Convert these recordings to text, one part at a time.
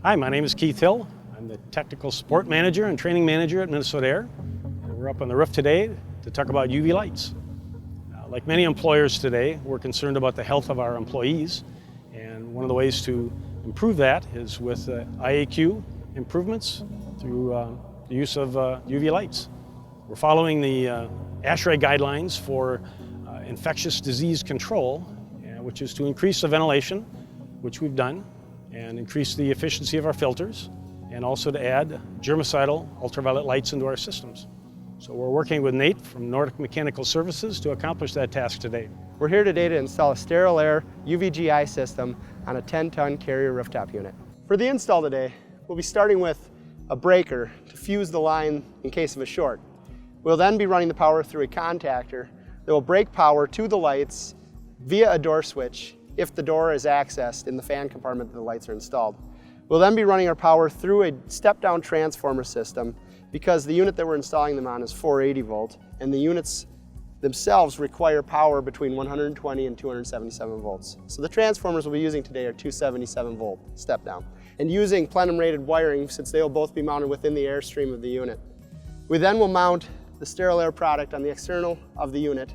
Hi, my name is Keith Hill. I'm the Technical Support Manager and Training Manager at Minnesota Air. And we're up on the roof today to talk about UV lights. Like many employers today, we're concerned about the health of our employees. And one of the ways to improve that is with IAQ improvements through the use of UV lights. We're following the ASHRAE guidelines for infectious disease control, which is to increase the ventilation, which we've done, and increase the efficiency of our filters, and also to add germicidal ultraviolet lights into our systems. So we're working with Nate from Nordic Mechanical Services to accomplish that task today. We're here today to install a Sterilaire UVGI system on a 10-ton carrier rooftop unit. For the install today, we'll be starting with a breaker to fuse the line in case of a short. We'll then be running the power through a contactor that will break power to the lights via a door switch if the door is accessed in the fan compartment that the lights are installed. We'll then be running our power through a step-down transformer system because the unit that we're installing them on is 480 volt and the units themselves require power between 120 and 277 volts. So the transformers we'll be using today are 277 volt step-down and using plenum-rated wiring since they will both be mounted within the airstream of the unit. We then will mount the Sterilaire product on the external of the unit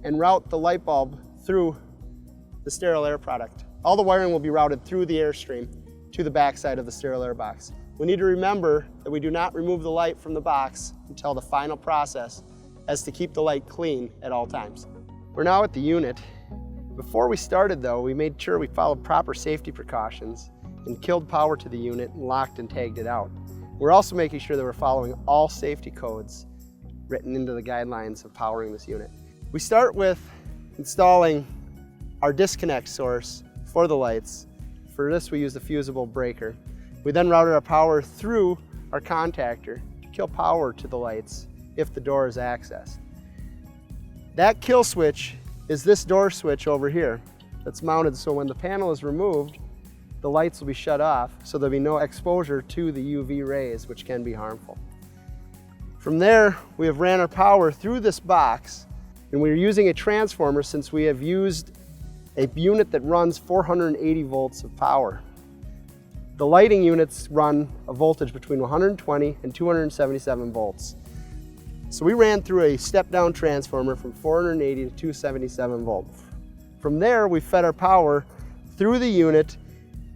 and route the light bulb through the Sterilaire product. All the wiring will be routed through the airstream to the backside of the Sterilaire box. We need to remember that we do not remove the light from the box until the final process, as to keep the light clean at all times. We're now at the unit. Before we started though, we made sure we followed proper safety precautions and killed power to the unit and locked and tagged it out. We're also making sure that we're following all safety codes written into the guidelines of powering this unit. We start with installing our disconnect source for the lights. For this we use the fusible breaker. We then routed our power through our contactor to kill power to the lights if the door is accessed. That kill switch is this door switch over here that's mounted so when the panel is removed, the lights will be shut off so there'll be no exposure to the UV rays, which can be harmful. From there, we have ran our power through this box, and we're using a transformer since we have used a unit that runs 480 volts of power. The lighting units run a voltage between 120 and 277 volts. So we ran through a step-down transformer from 480 to 277 volts. From there, we fed our power through the unit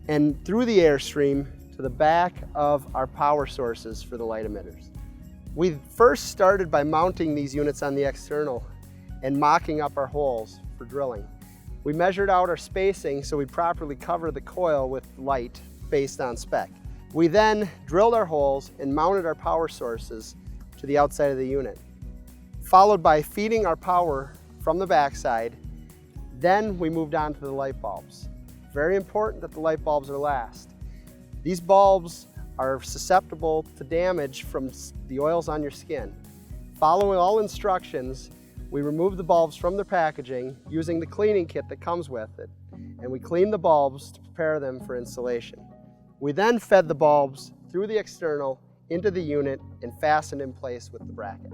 and through the airstream to the back of our power sources for the light emitters. We first started by mounting these units on the external and mocking up our holes for drilling. We measured out our spacing so we properly cover the coil with light based on spec. We then drilled our holes and mounted our power sources to the outside of the unit, followed by feeding our power from the backside. Then we moved on to the light bulbs. Very important that the light bulbs are last. These bulbs are susceptible to damage from the oils on your skin. Following all instructions, we remove the bulbs from their packaging using the cleaning kit that comes with it, and we clean the bulbs to prepare them for installation. We then fed the bulbs through the external into the unit and fastened in place with the bracket.